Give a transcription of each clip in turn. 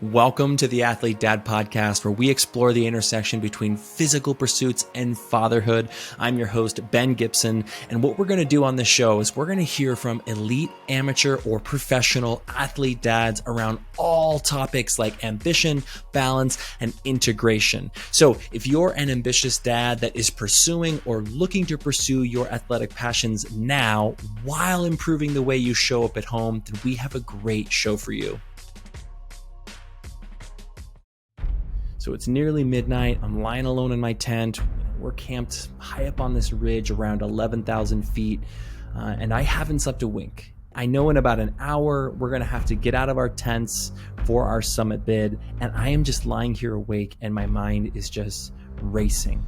Welcome to the Athlete Dad Podcast, where we explore the intersection between physical pursuits and fatherhood. I'm your host, Ben Gibson, and what we're going to do on this show is we're going to hear from elite, amateur, or professional athlete dads around all topics like ambition, balance, and integration. So if you're an ambitious dad that is pursuing or looking to pursue your athletic passions now while improving the way you show up at home, then we have a great show for you. So it's nearly midnight. I'm lying alone in my tent. We're camped high up on this ridge around 11,000 feet, and I haven't slept a wink. I know in about an hour, we're going to have to get out of our tents for our summit bid, and I am just lying here awake, and my mind is just racing.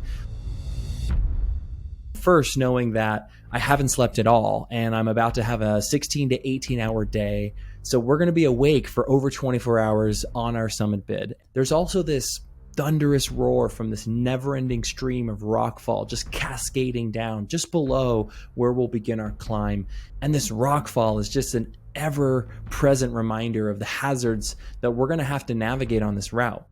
First, knowing that I haven't slept at all, and I'm about to have a 16 to 18 hour day. So we're going to be awake for over 24 hours on our summit bid. There's also this thunderous roar from this never-ending stream of rockfall just cascading down just below where we'll begin our climb. And this rockfall is just an ever-present reminder of the hazards that we're going to have to navigate on this route.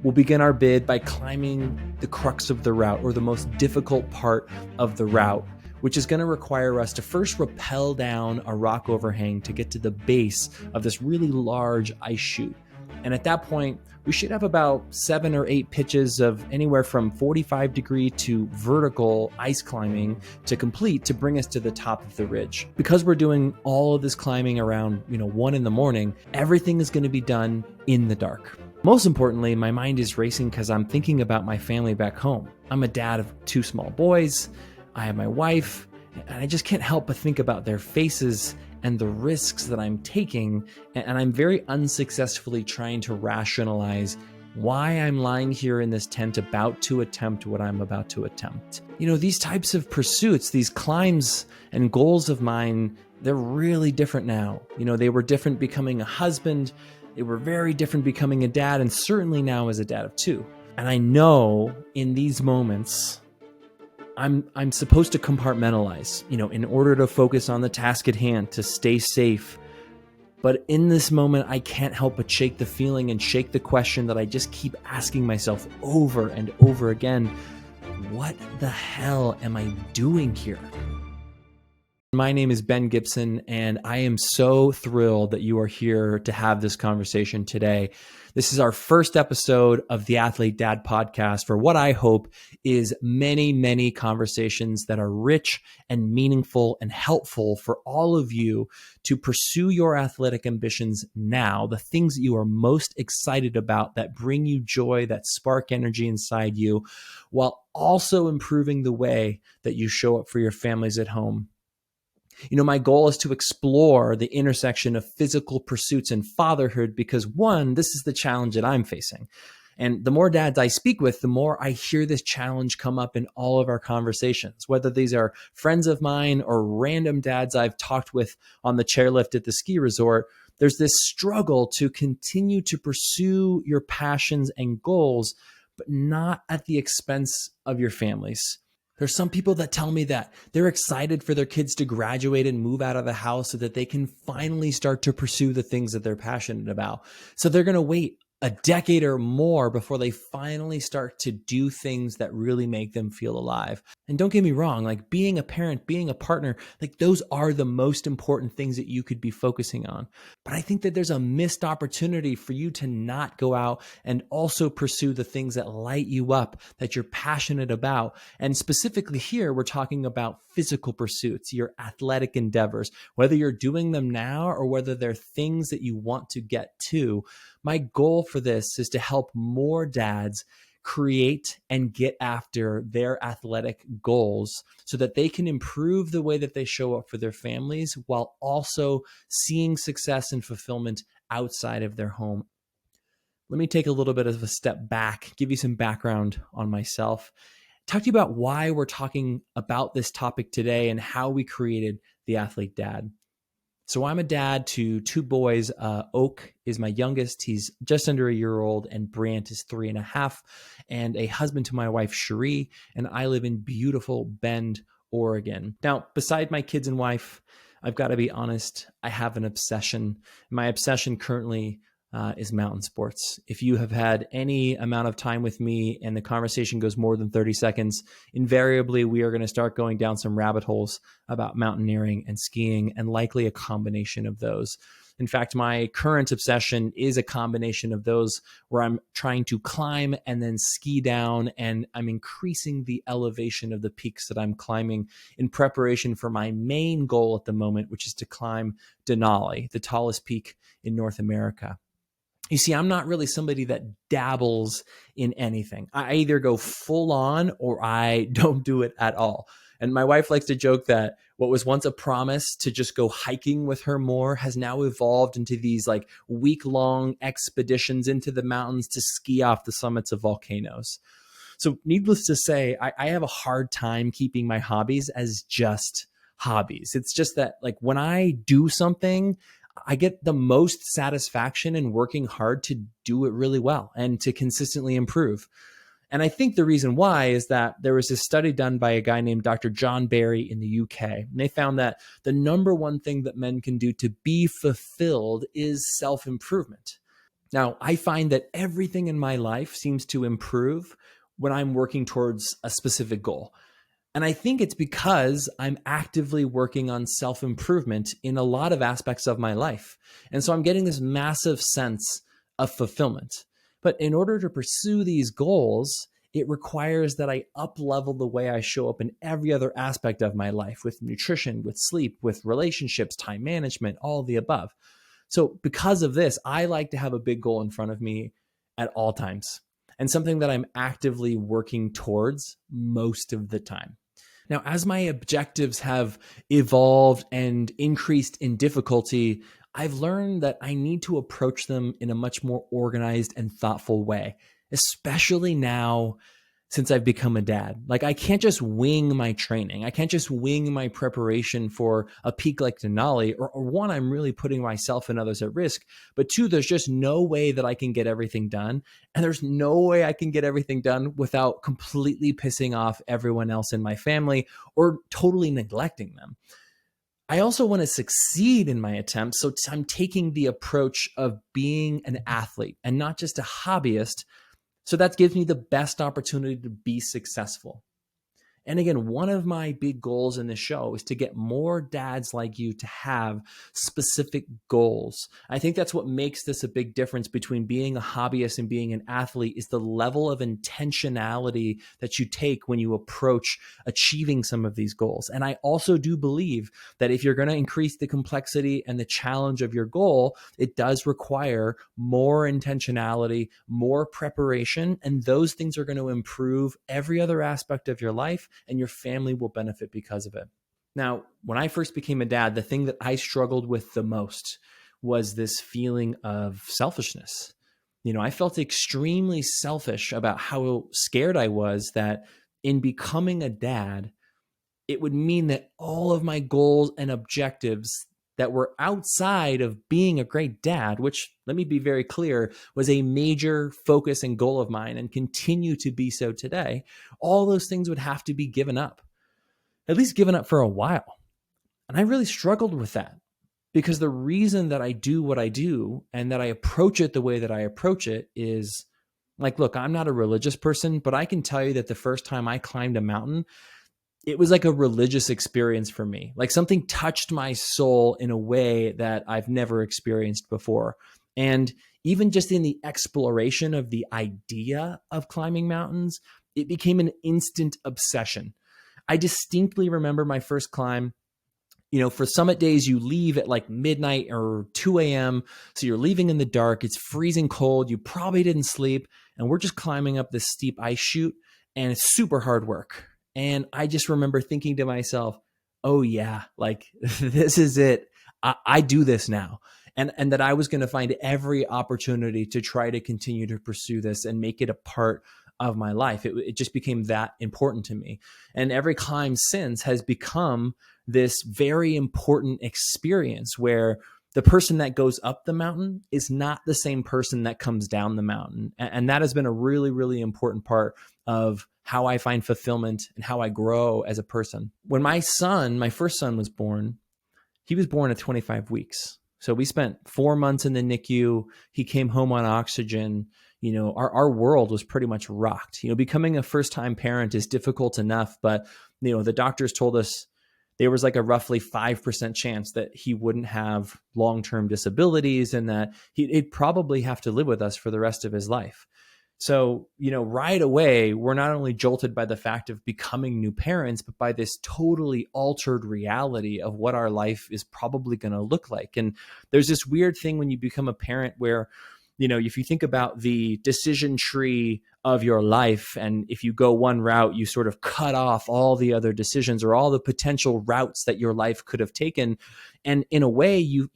We'll begin our bid by climbing the crux of the route, or the most difficult part of the route, which is going to require us to first rappel down a rock overhang to get to the base of this really large ice chute. And at that point, we should have about 7 or 8 pitches of anywhere from 45 degree to vertical ice climbing to complete to bring us to the top of the ridge. Because we're doing all of this climbing around 1 in the morning, everything is going to be done in the dark. Most importantly, my mind is racing because I'm thinking about my family back home. I'm a dad of 2 small boys. I have my wife, and I just can't help but think about their faces and the risks that I'm taking. And I'm very unsuccessfully trying to rationalize why I'm lying here in this tent about to attempt what I'm about to attempt. These types of pursuits, these climbs and goals of mine, they're really different now. They were different becoming a husband. They were very different becoming a dad, and certainly now as a dad of 2. And I know in these moments, I'm supposed to compartmentalize, in order to focus on the task at hand, to stay safe. But in this moment, I can't help but shake the feeling and shake the question that I just keep asking myself over and over again. What the hell am I doing here? My name is Ben Gibson, and I am so thrilled that you are here to have this conversation today. This is our first episode of the Athlete Dad Podcast for what I hope is many, many conversations that are rich and meaningful and helpful for all of you to pursue your athletic ambitions now, the things that you are most excited about that bring you joy, that spark energy inside you, while also improving the way that you show up for your families at home. My goal is to explore the intersection of physical pursuits and fatherhood because, one, this is the challenge that I'm facing. And the more dads I speak with, the more I hear this challenge come up in all of our conversations, whether these are friends of mine or random dads I've talked with on the chairlift at the ski resort. There's this struggle to continue to pursue your passions and goals, but not at the expense of your families. There's some people that tell me that they're excited for their kids to graduate and move out of the house so that they can finally start to pursue the things that they're passionate about. So they're going to wait a decade or more before they finally start to do things that really make them feel alive. And don't get me wrong, like being a parent, being a partner, like those are the most important things that you could be focusing on. But I think that there's a missed opportunity for you to not go out and also pursue the things that light you up, that you're passionate about. And specifically here, we're talking about physical pursuits, your athletic endeavors, whether you're doing them now or whether they're things that you want to get to. My goal for this is to help more dads create and get after their athletic goals so that they can improve the way that they show up for their families while also seeing success and fulfillment outside of their home. Let me take a little bit of a step back, give you some background on myself, talk to you about why we're talking about this topic today and how we created the Athlete Dad. So I'm a dad to 2 boys. Oak is my youngest. He's just under a year old, and Brant is 3.5, and a husband to my wife, Cherie, and I live in beautiful Bend, Oregon. Now, beside my kids and wife, I've got to be honest, I have an obsession. My obsession currently is mountain sports. If you have had any amount of time with me and the conversation goes more than 30 seconds, invariably we are going to start going down some rabbit holes about mountaineering and skiing, and likely a combination of those. In fact, my current obsession is a combination of those, where I'm trying to climb and then ski down, and I'm increasing the elevation of the peaks that I'm climbing in preparation for my main goal at the moment, which is to climb Denali, the tallest peak in North America. You see, I'm not really somebody that dabbles in anything. I either go full on or I don't do it at all. And my wife likes to joke that what was once a promise to just go hiking with her more has now evolved into these like week-long expeditions into the mountains to ski off the summits of volcanoes. So needless to say, I have a hard time keeping my hobbies as just hobbies. It's just that like when I do something, I get the most satisfaction in working hard to do it really well and to consistently improve. And I think the reason why is that there was this study done by a guy named Dr. John Barry in the UK. And they found that the number one thing that men can do to be fulfilled is self-improvement. Now, I find that everything in my life seems to improve when I'm working towards a specific goal. And I think it's because I'm actively working on self-improvement in a lot of aspects of my life. And so I'm getting this massive sense of fulfillment. But in order to pursue these goals, it requires that I up-level the way I show up in every other aspect of my life, with nutrition, with sleep, with relationships, time management, all of the above. So because of this, I like to have a big goal in front of me at all times, and something that I'm actively working towards most of the time. Now, as my objectives have evolved and increased in difficulty, I've learned that I need to approach them in a much more organized and thoughtful way, especially now since I've become a dad. Like, I can't just wing my training. I can't just wing my preparation for a peak like Denali, or one, I'm really putting myself and others at risk. But two, there's just no way that I can get everything done. And there's no way I can get everything done without completely pissing off everyone else in my family or totally neglecting them. I also want to succeed in my attempts. So I'm taking the approach of being an athlete and not just a hobbyist. So that gives me the best opportunity to be successful. And again, one of my big goals in this show is to get more dads like you to have specific goals. I think that's what makes this a big difference between being a hobbyist and being an athlete, is the level of intentionality that you take when you approach achieving some of these goals. And I also do believe that if you're going to increase the complexity and the challenge of your goal, it does require more intentionality, more preparation, and those things are going to improve every other aspect of your life, and your family will benefit because of it. Now, when I first became a dad, the thing that I struggled with the most was this feeling of selfishness. I felt extremely selfish about how scared I was that in becoming a dad, it would mean that all of my goals and objectives that were outside of being a great dad, which, let me be very clear, was a major focus and goal of mine and continue to be so today, all those things would have to be given up, at least given up for a while. And I really struggled with that, because the reason that I do what I do and that I approach it the way that I approach it is like, look, I'm not a religious person, but I can tell you that the first time I climbed a mountain, it was like a religious experience for me. Like, something touched my soul in a way that I've never experienced before. And even just in the exploration of the idea of climbing mountains, it became an instant obsession. I distinctly remember my first climb. For summit days, you leave at like midnight or 2 a.m. So you're leaving in the dark. It's freezing cold. You probably didn't sleep. And we're just climbing up this steep ice chute, and it's super hard work. And I just remember thinking to myself, oh yeah, like this is it. I do this now. And that I was going to find every opportunity to try to continue to pursue this and make it a part of my life. It just became that important to me. And every climb since has become this very important experience where the person that goes up the mountain is not the same person that comes down the mountain. And that has been a really, really important part of how I find fulfillment and how I grow as a person. When my first son was born, He was born at 25 weeks. So we spent 4 months in the NICU. He came home on oxygen. Our world was pretty much rocked. Becoming a first-time parent is difficult enough, but, the doctors told us there was like a roughly 5% chance that he wouldn't have long-term disabilities and that he'd probably have to live with us for the rest of his life. So, right away, we're not only jolted by the fact of becoming new parents, but by this totally altered reality of what our life is probably going to look like. And there's this weird thing when you become a parent where, if you think about the decision tree of your life, and if you go one route, you sort of cut off all the other decisions or all the potential routes that your life could have taken. And in a way, you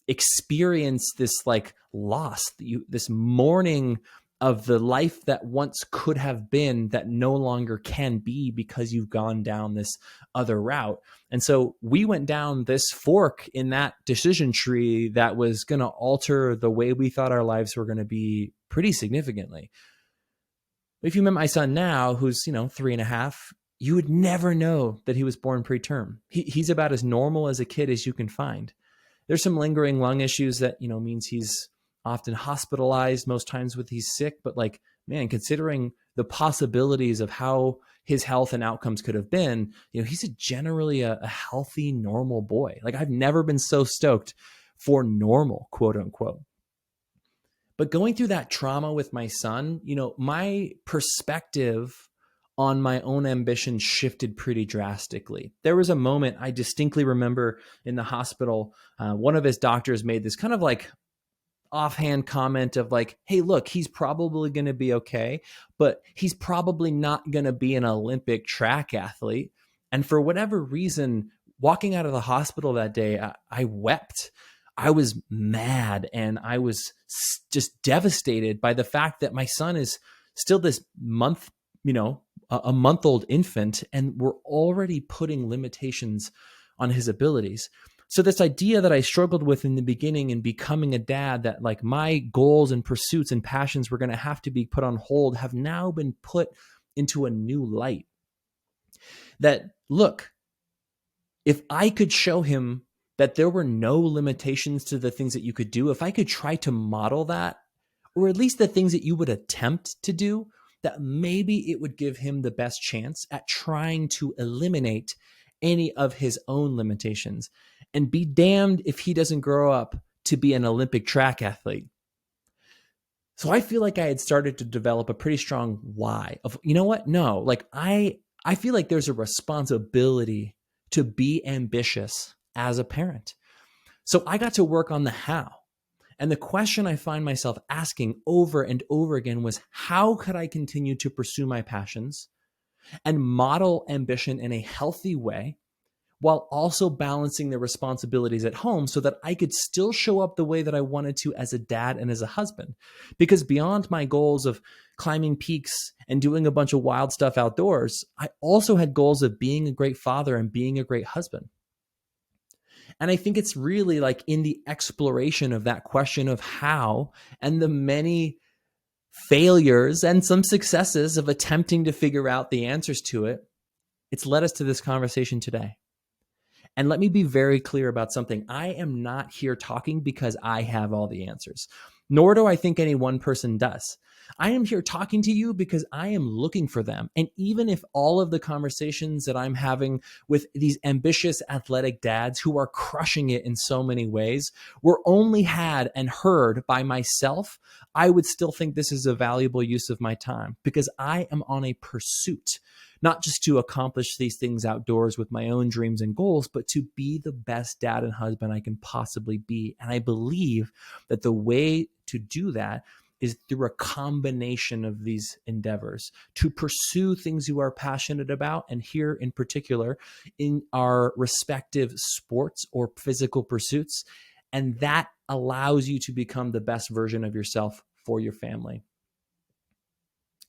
experience this like loss, this mourning of the life that once could have been that no longer can be because you've gone down this other route. And so we went down this fork in that decision tree that was going to alter the way we thought our lives were going to be pretty significantly. If you met my son now, who's, 3.5, you would never know that he was born preterm. He's about as normal as a kid as you can find. There's some lingering lung issues that, means he's often hospitalized most times when he's sick. But like, man, considering the possibilities of how his health and outcomes could have been, he's generally a healthy, normal boy. Like I've never been so stoked for normal, quote unquote. But going through that trauma with my son, my perspective on my own ambition shifted pretty drastically. There was a moment I distinctly remember in the hospital, one of his doctors made this kind of like offhand comment of like, hey, look, he's probably going to be okay, but he's probably not going to be an Olympic track athlete. And for whatever reason, walking out of the hospital that day, I wept. I was mad and I was just devastated by the fact that my son is still this month, a month-old infant, and we're already putting limitations on his abilities. So this idea that I struggled with in the beginning in becoming a dad, that like my goals and pursuits and passions were going to have to be put on hold, have now been put into a new light. That, look, if I could show him that there were no limitations to the things that you could do, if I could try to model that, or at least the things that you would attempt to do, that maybe it would give him the best chance at trying to eliminate any of his own limitations. And be damned if he doesn't grow up to be an Olympic track athlete. So I feel like I had started to develop a pretty strong why of, you know what? No, like I feel like there's a responsibility to be ambitious as a parent. So I got to work on the how. And the question I find myself asking over and over again was, how could I continue to pursue my passions and model ambition in a healthy way, while also balancing the responsibilities at home so that I could still show up the way that I wanted to as a dad and as a husband? Because beyond my goals of climbing peaks and doing a bunch of wild stuff outdoors, I also had goals of being a great father and being a great husband. And I think it's really like in the exploration of that question of how, and the many failures and some successes of attempting to figure out the answers to it, it's led us to this conversation today. And let me be very clear about something. I am not here talking because I have all the answers, nor do I think any one person does. I am here talking to you because I am looking for them. And even if all of the conversations that I'm having with these ambitious athletic dads who are crushing it in so many ways were only had and heard by myself, I would still think this is a valuable use of my time, because I am on a pursuit, not just to accomplish these things outdoors with my own dreams and goals, but to be the best dad and husband I can possibly be. And I believe that the way to do that is through a combination of these endeavors, to pursue things you are passionate about. And here in particular, in our respective sports or physical pursuits. And that allows you to become the best version of yourself for your family.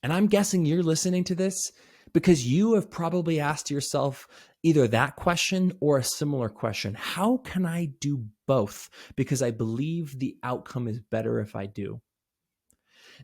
And I'm guessing you're listening to this because you have probably asked yourself either that question or a similar question. How can I do both? Because I believe the outcome is better if I do.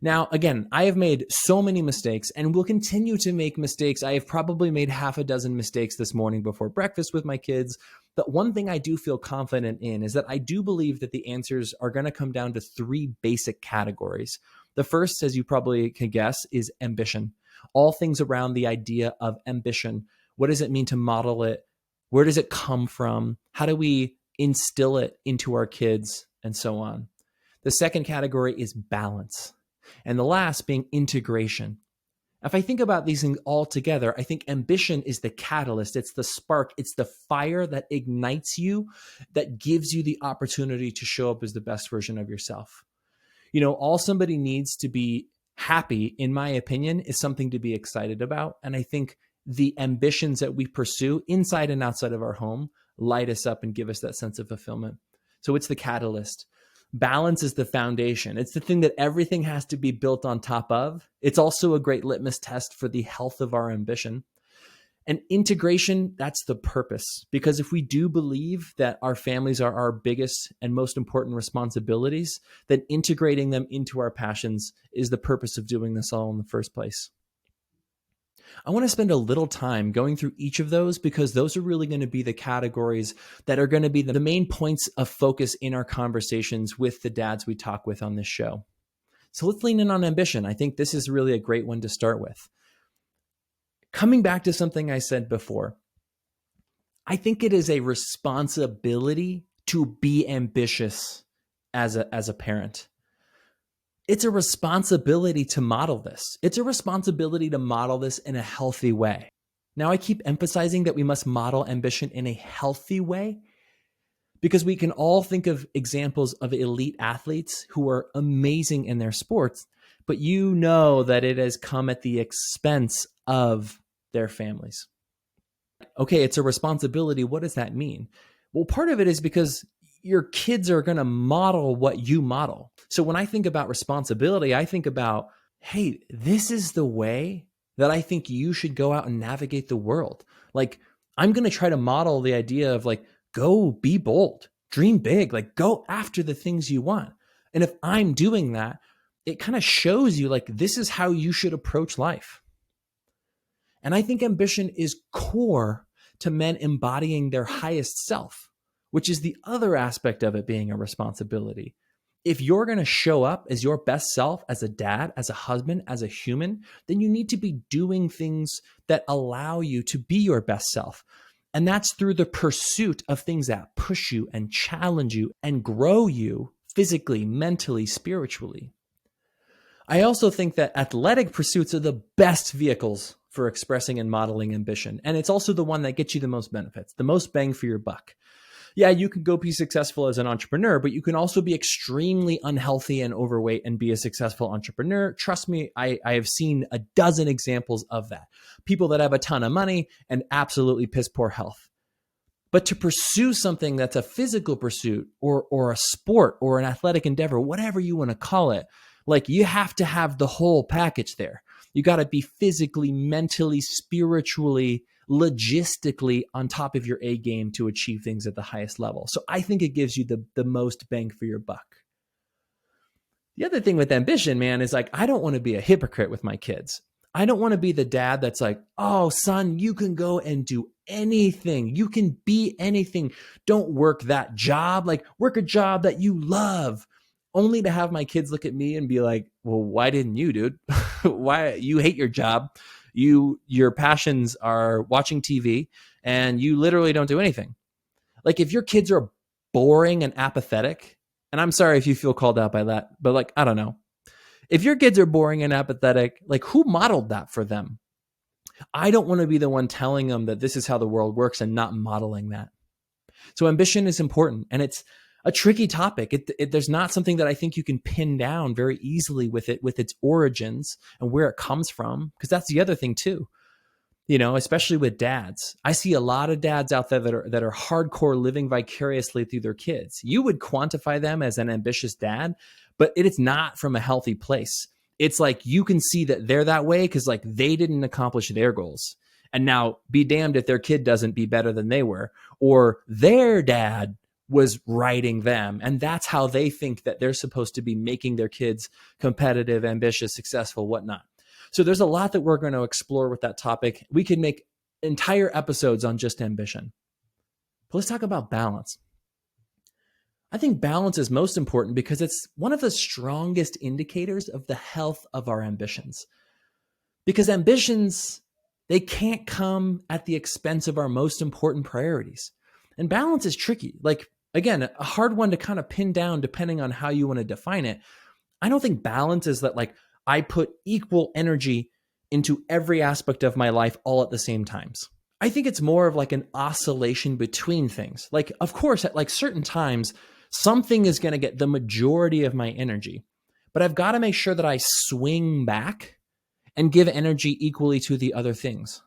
Now, again, I have made so many mistakes and will continue to make mistakes. I have probably made half a dozen mistakes this morning before breakfast with my kids. But one thing I do feel confident in is that I do believe that the answers are going to come down to three basic categories. The first, as you probably can guess, is ambition. All things around the idea of ambition. What does it mean to model it? Where does it come from? How do we instill it into our kids? And so on. The second category is balance. And the last being integration. If I think about these things all together, I think ambition is the catalyst. It's the spark. It's the fire that ignites you, that gives you the opportunity to show up as the best version of yourself. You know, all somebody needs to be happy, in my opinion, is something to be excited about. And I think the ambitions that we pursue inside and outside of our home light us up and give us that sense of fulfillment. So it's the catalyst. Balance is the foundation. It's the thing that everything has to be built on top of. It's also a great litmus test for the health of our ambition. And integration, that's the purpose. Because if we do believe that our families are our biggest and most important responsibilities, then integrating them into our passions is the purpose of doing this all in the first place. I want to spend a little time going through each of those because those are really going to be the categories that are going to be the main points of focus in our conversations with the dads we talk with on this show. So let's lean in on ambition. I think this is really a great one to start with. Coming back to something I said before, I think it is a responsibility to be ambitious as a parent. It's a responsibility to model this. It's a responsibility to model this in a healthy way. Now, I keep emphasizing that we must model ambition in a healthy way because we can all think of examples of elite athletes who are amazing in their sports, but you know that it has come at the expense of their families. Okay, it's a responsibility. What does that mean? Well, part of it is because your kids are going to model what you model. So when I think about responsibility, I think about, hey, this is the way that I think you should go out and navigate the world. Like, I'm going to try to model the idea of like, go be bold, dream big, like go after the things you want. And if I'm doing that, it kind of shows you like, this is how you should approach life. And I think ambition is core to men embodying their highest self, which is the other aspect of it being a responsibility. If you're going to show up as your best self, as a dad, as a husband, as a human, then you need to be doing things that allow you to be your best self. And that's through the pursuit of things that push you and challenge you and grow you physically, mentally, spiritually. I also think that athletic pursuits are the best vehicles for expressing and modeling ambition. And it's also the one that gets you the most benefits, the most bang for your buck. Yeah, you can go be successful as an entrepreneur, but you can also be extremely unhealthy and overweight and be a successful entrepreneur. Trust me, I have seen a dozen examples of that. People that have a ton of money and absolutely piss poor health. But to pursue something that's a physical pursuit or a sport or an athletic endeavor, whatever you want to call it, like you have to have the whole package there. You got to be physically, mentally, spiritually, logistically on top of your A game to achieve things at the highest level. So I think it gives you the most bang for your buck. The other thing with ambition, man, is like, I don't want to be a hypocrite with my kids. I don't want to be the dad that's like, oh, son, you can go and do anything. You can be anything. Don't work that job. Like, work a job that you love. Only to have my kids look at me and be like, well, why didn't you, dude? Why you hate your job? Your passions are watching TV and you literally don't do anything. Like if your kids are boring and apathetic, and I'm sorry if you feel called out by that, but like, I don't know. If your kids are boring and apathetic, like who modeled that for them? I don't want to be the one telling them that this is how the world works and not modeling that. So ambition is important and it's a tricky topic. There's not something that I think you can pin down very easily with its origins and where it comes from, because that's the other thing too. You know, especially with dads. I see a lot of dads out there that are hardcore living vicariously through their kids. You would quantify them as an ambitious dad, but it is not from a healthy place. It's like you can see that they're that way because like they didn't accomplish their goals. And now be damned if their kid doesn't be better than they were, or their dad was writing them. And that's how they think that they're supposed to be making their kids competitive, ambitious, successful, whatnot. So there's a lot that we're going to explore with that topic. We can make entire episodes on just ambition. But let's talk about balance. I think balance is most important because it's one of the strongest indicators of the health of our ambitions. Because ambitions, they can't come at the expense of our most important priorities. And balance is tricky. Like, again, a hard one to kind of pin down depending on how you want to define it. I don't think balance is that like I put equal energy into every aspect of my life all at the same times. I think it's more of like an oscillation between things. Like, of course, at like certain times, something is going to get the majority of my energy, but I've got to make sure that I swing back and give energy equally to the other things.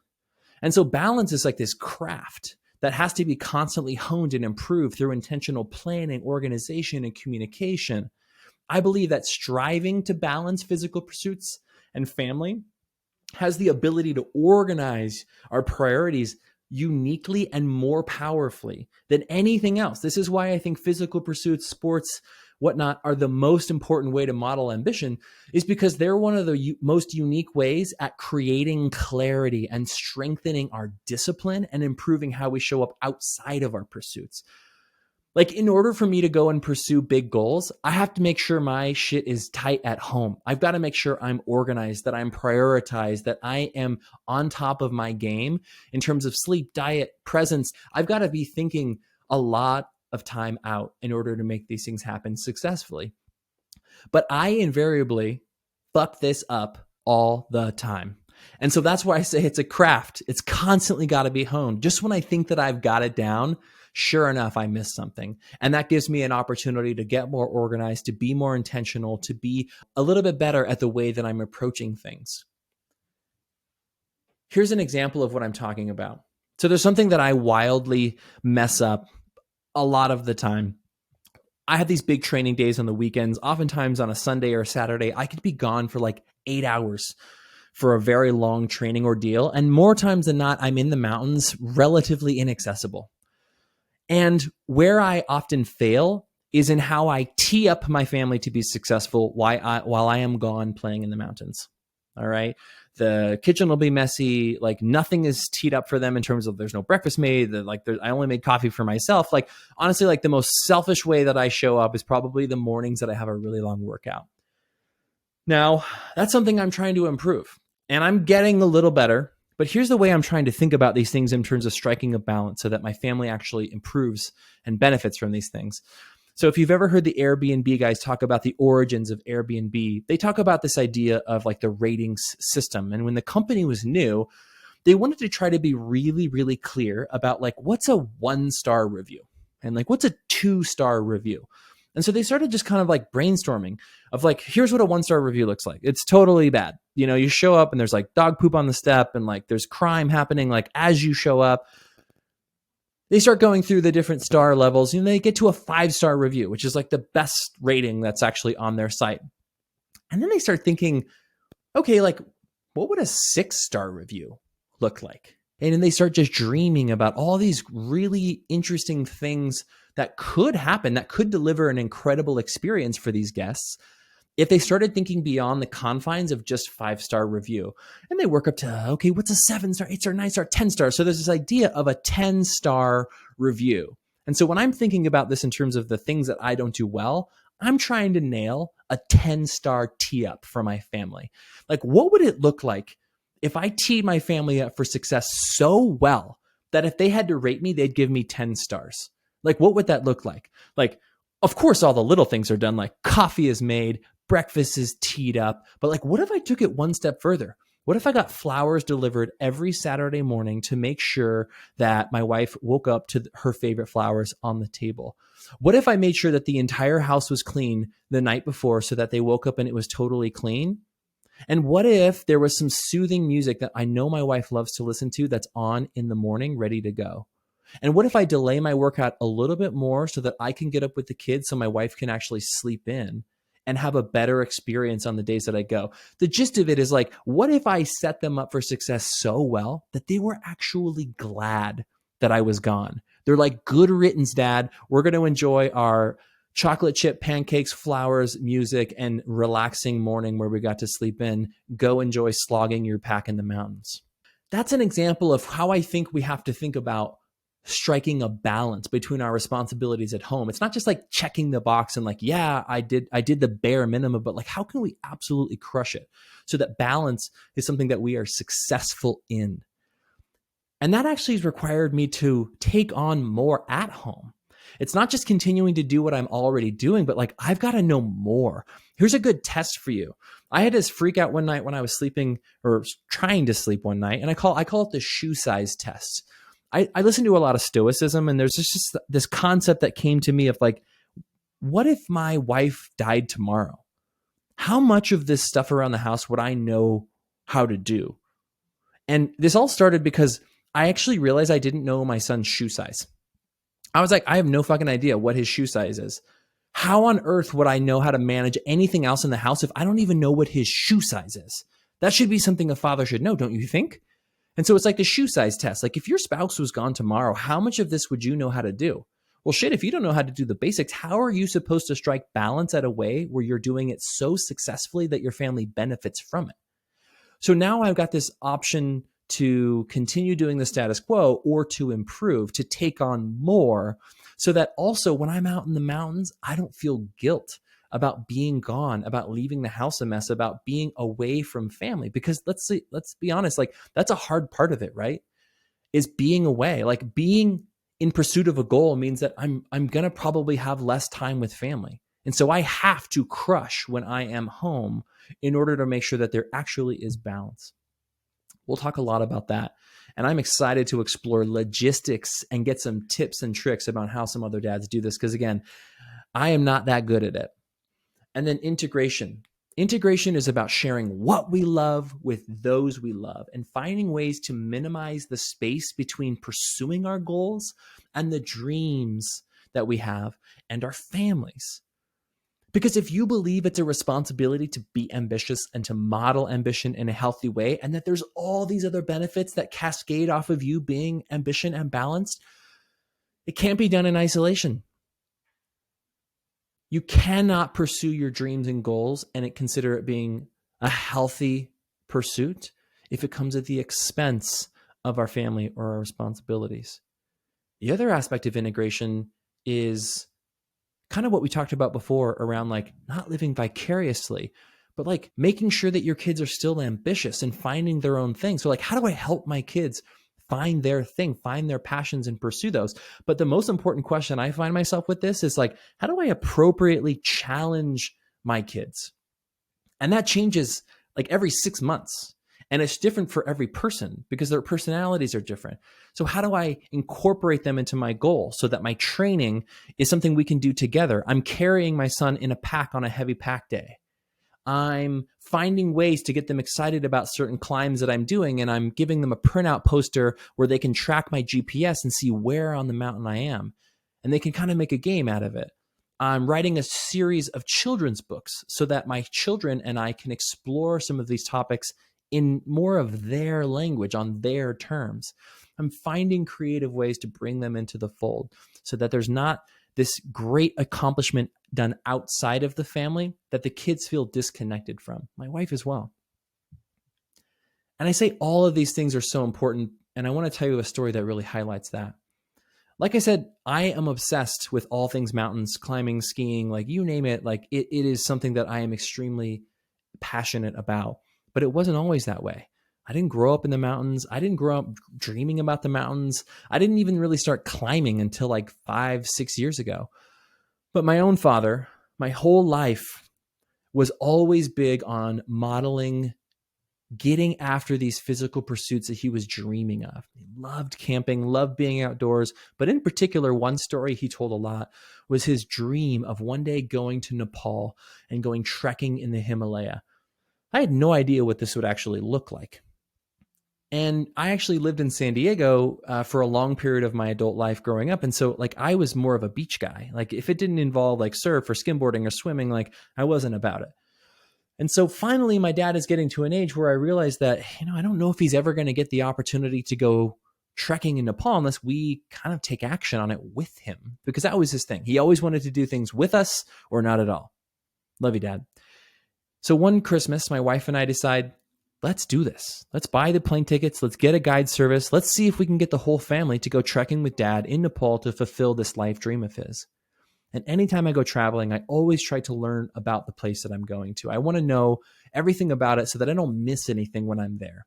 And so balance is like this craft that has to be constantly honed and improved through intentional planning, organization, and communication. I believe that striving to balance physical pursuits and family has the ability to organize our priorities uniquely and more powerfully than anything else. This is why I think physical pursuits, sports, whatnot are the most important way to model ambition, is because they're one of the most unique ways at creating clarity and strengthening our discipline and improving how we show up outside of our pursuits. Like, in order for me to go and pursue big goals, I have to make sure my shit is tight at home. I've got to make sure I'm organized, that I'm prioritized, that I am on top of my game in terms of sleep, diet, presence. I've got to be thinking a lot of time out in order to make these things happen successfully. But I invariably fuck this up all the time. And so that's why I say it's a craft. It's constantly got to be honed. Just when I think that I've got it down, sure enough, I missed something. And that gives me an opportunity to get more organized, to be more intentional, to be a little bit better at the way that I'm approaching things. Here's an example of what I'm talking about. So there's something that I wildly mess up a lot of the time. I have these big training days on the weekends. Oftentimes on a Sunday or a Saturday, I could be gone for like 8 hours for a very long training ordeal. And more times than not, I'm in the mountains, relatively inaccessible. And where I often fail is in how I tee up my family to be successful while I am gone playing in the mountains. All right. The kitchen will be messy. Like, nothing is teed up for them in terms of there's no breakfast made. I only made coffee for myself. Like, honestly, like the most selfish way that I show up is probably the mornings that I have a really long workout. Now, that's something I'm trying to improve, and I'm getting a little better. But here's the way I'm trying to think about these things in terms of striking a balance so that my family actually improves and benefits from these things. So if you've ever heard the Airbnb guys talk about the origins of Airbnb, they talk about this idea of like the ratings system. And when the company was new, they wanted to try to be really, really clear about like, what's a 1-star review and like, what's a 2-star review? And so they started just kind of like brainstorming of like, here's what a 1-star review looks like. It's totally bad. You know, you show up and there's like dog poop on the step and like there's crime happening like as you show up. They start going through the different star levels and they get to a 5-star review, which is like the best rating that's actually on their site. And then they start thinking, okay, like what would a 6-star review look like? And then they start just dreaming about all these really interesting things that could happen, that could deliver an incredible experience for these guests if they started thinking beyond the confines of just 5-star review. And they work up to, okay, what's a 7-star, 8-star, 9-star, 10-star? So there's this idea of a 10-star review. And so when I'm thinking about this in terms of the things that I don't do well, I'm trying to nail a 10-star tee up for my family. Like, what would it look like if I teed my family up for success so well that if they had to rate me, they'd give me 10 stars? Like, what would that look like? Like, of course, all the little things are done, like coffee is made, breakfast is teed up. But like, what if I took it one step further? What if I got flowers delivered every Saturday morning to make sure that my wife woke up to her favorite flowers on the table? What if I made sure that the entire house was clean the night before so that they woke up and it was totally clean? And what if there was some soothing music that I know my wife loves to listen to that's on in the morning, ready to go? And what if I delay my workout a little bit more so that I can get up with the kids so my wife can actually sleep in and have a better experience on the days that I go? The gist of it is like, what if I set them up for success so well that they were actually glad that I was gone? They're like, good riddance, Dad. We're going to enjoy our chocolate chip pancakes, flowers, music, and relaxing morning where we got to sleep in. Go enjoy slogging your pack in the mountains. That's an example of how I think we have to think about striking a balance between our responsibilities at home. It's not just like checking the box and like, yeah, I did the bare minimum, but like, how can we absolutely crush it so that balance is something that we are successful in? And that actually has required me to take on more at home. It's not just continuing to do what I'm already doing, but like, I've got to know more. Here's a good test for you. I had this freak out one night when I was sleeping or trying to sleep one night, and I call it the shoe size test. I listen to a lot of stoicism, and there's just this concept that came to me of like, what if my wife died tomorrow? How much of this stuff around the house would I know how to do? And this all started because I actually realized I didn't know my son's shoe size. I was like, I have no fucking idea what his shoe size is. How on earth would I know how to manage anything else in the house if I don't even know what his shoe size is? That should be something a father should know, don't you think? And so it's like the shoe size test. Like, if your spouse was gone tomorrow, how much of this would you know how to do? Well, shit, if you don't know how to do the basics, how are you supposed to strike balance at a way where you're doing it so successfully that your family benefits from it? So now I've got this option to continue doing the status quo or to improve, to take on more, so that also when I'm out in the mountains, I don't feel guilt about being gone, about leaving the house a mess, about being away from family. Because let's be honest, like, that's a hard part of it, right? Is being away. Like, being in pursuit of a goal means that I'm going to probably have less time with family. And so I have to crush when I am home in order to make sure that there actually is balance. We'll talk a lot about that. And I'm excited to explore logistics and get some tips and tricks about how some other dads do this. Because again, I am not that good at it. And then integration. Integration is about sharing what we love with those we love and finding ways to minimize the space between pursuing our goals and the dreams that we have and our families. Because if you believe it's a responsibility to be ambitious and to model ambition in a healthy way, and that there's all these other benefits that cascade off of you being ambition and balanced, it can't be done in isolation. You cannot pursue your dreams and goals and consider it being a healthy pursuit if it comes at the expense of our family or our responsibilities. The other aspect of integration is kind of what we talked about before around like not living vicariously, but like making sure that your kids are still ambitious and finding their own thing. So like, how do I help my kids find their thing, find their passions and pursue those? But the most important question I find myself with this is like, how do I appropriately challenge my kids? And that changes like every 6 months. And it's different for every person because their personalities are different. So how do I incorporate them into my goal so that my training is something we can do together? I'm carrying my son in a pack on a heavy pack day. I'm finding ways to get them excited about certain climbs that I'm doing, and I'm giving them a printout poster where they can track my GPS and see where on the mountain I am. And they can kind of make a game out of it. I'm writing a series of children's books so that my children and I can explore some of these topics in more of their language, on their terms. I'm finding creative ways to bring them into the fold so that there's not this great accomplishment done outside of the family that the kids feel disconnected from. My wife as well. And I say all of these things are so important, and I want to tell you a story that really highlights that. Like I said, I am obsessed with all things mountains, climbing, skiing, like you name it. Like it is something that I am extremely passionate about. But it wasn't always that way. I didn't grow up in the mountains. I didn't grow up dreaming about the mountains. I didn't even really start climbing until like 5-6 years ago. But my own father, my whole life, was always big on modeling, getting after these physical pursuits that he was dreaming of. He loved camping, loved being outdoors. But in particular, one story he told a lot was his dream of one day going to Nepal and going trekking in the Himalaya. I had no idea what this would actually look like. And I actually lived in San Diego for a long period of my adult life growing up. And so like I was more of a beach guy. Like if it didn't involve like surf or skimboarding or swimming, like I wasn't about it. And so finally my dad is getting to an age where I realized that, I don't know if he's ever going to get the opportunity to go trekking in Nepal unless we kind of take action on it with him, because that was his thing. He always wanted to do things with us or not at all. Love you, Dad. So one Christmas, my wife and I decide, let's do this. Let's buy the plane tickets. Let's get a guide service. Let's see if we can get the whole family to go trekking with Dad in Nepal to fulfill this life dream of his. And anytime I go traveling, I always try to learn about the place that I'm going to. I want to know everything about it so that I don't miss anything when I'm there.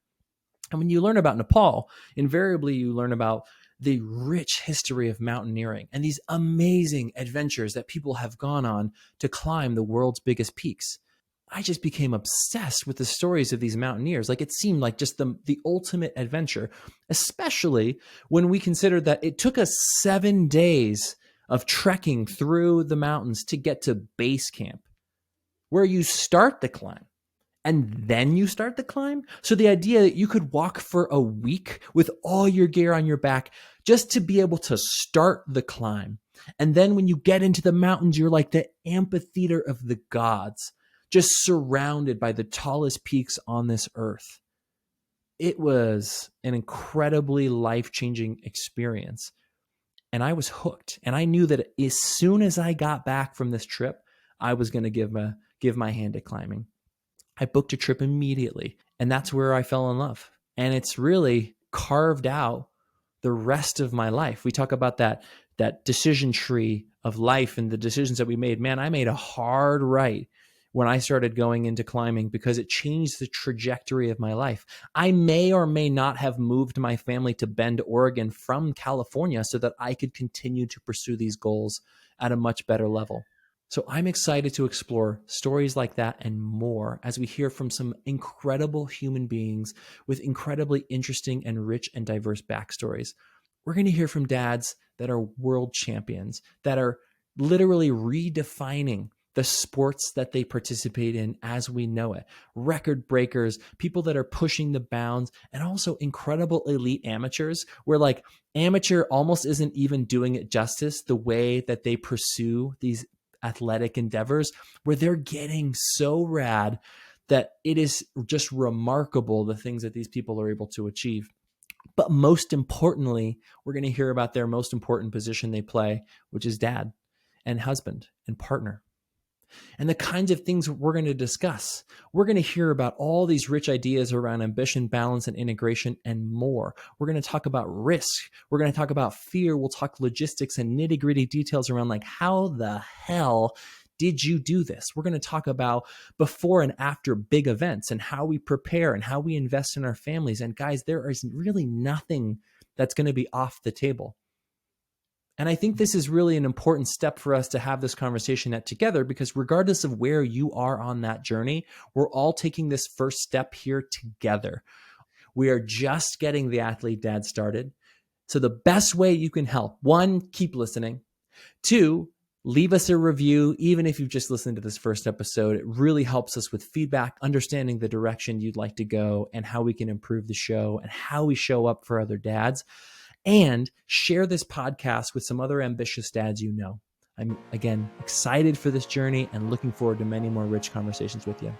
And when you learn about Nepal, invariably you learn about the rich history of mountaineering and these amazing adventures that people have gone on to climb the world's biggest peaks. I just became obsessed with the stories of these mountaineers. Like, it seemed like just the ultimate adventure, especially when we considered that it took us 7 days of trekking through the mountains to get to base camp, where you start the climb and then you start the climb. So the idea that you could walk for a week with all your gear on your back just to be able to start the climb. And then when you get into the mountains, you're like the amphitheater of the gods, just surrounded by the tallest peaks on this earth. It was an incredibly life-changing experience. And I was hooked. And I knew that as soon as I got back from this trip, I was going to give my hand to climbing. I booked a trip immediately. And that's where I fell in love. And it's really carved out the rest of my life. We talk about that decision tree of life and the decisions that we made. Man, I made a hard right when I started going into climbing because it changed the trajectory of my life. I may or may not have moved my family to Bend, Oregon from California so that I could continue to pursue these goals at a much better level. So I'm excited to explore stories like that and more as we hear from some incredible human beings with incredibly interesting and rich and diverse backstories. We're going to hear from dads that are world champions, that are literally redefining the sports that they participate in as we know it, record breakers, people that are pushing the bounds, and also incredible elite amateurs where like amateur almost isn't even doing it justice the way that they pursue these athletic endeavors, where they're getting so rad that it is just remarkable the things that these people are able to achieve. But most importantly, we're going to hear about their most important position they play, which is dad and husband and partner. And the kinds of things we're going to discuss. We're going to hear about all these rich ideas around ambition, balance, and integration, and more. We're going to talk about risk. We're going to talk about fear. We'll talk logistics and nitty-gritty details around like, how the hell did you do this? We're going to talk about before and after big events and how we prepare and how we invest in our families. And guys, there is really nothing that's going to be off the table. And I think this is really an important step for us to have this conversation together, because regardless of where you are on that journey, we're all taking this first step here together. We are just getting the Athlete Dad started. So the best way you can help, 1, keep listening. 2, leave us a review. Even if you've just listened to this first episode, it really helps us with feedback, understanding the direction you'd like to go and how we can improve the show and how we show up for other dads. And share this podcast with some other ambitious dads you know. I'm, again, excited for this journey and looking forward to many more rich conversations with you.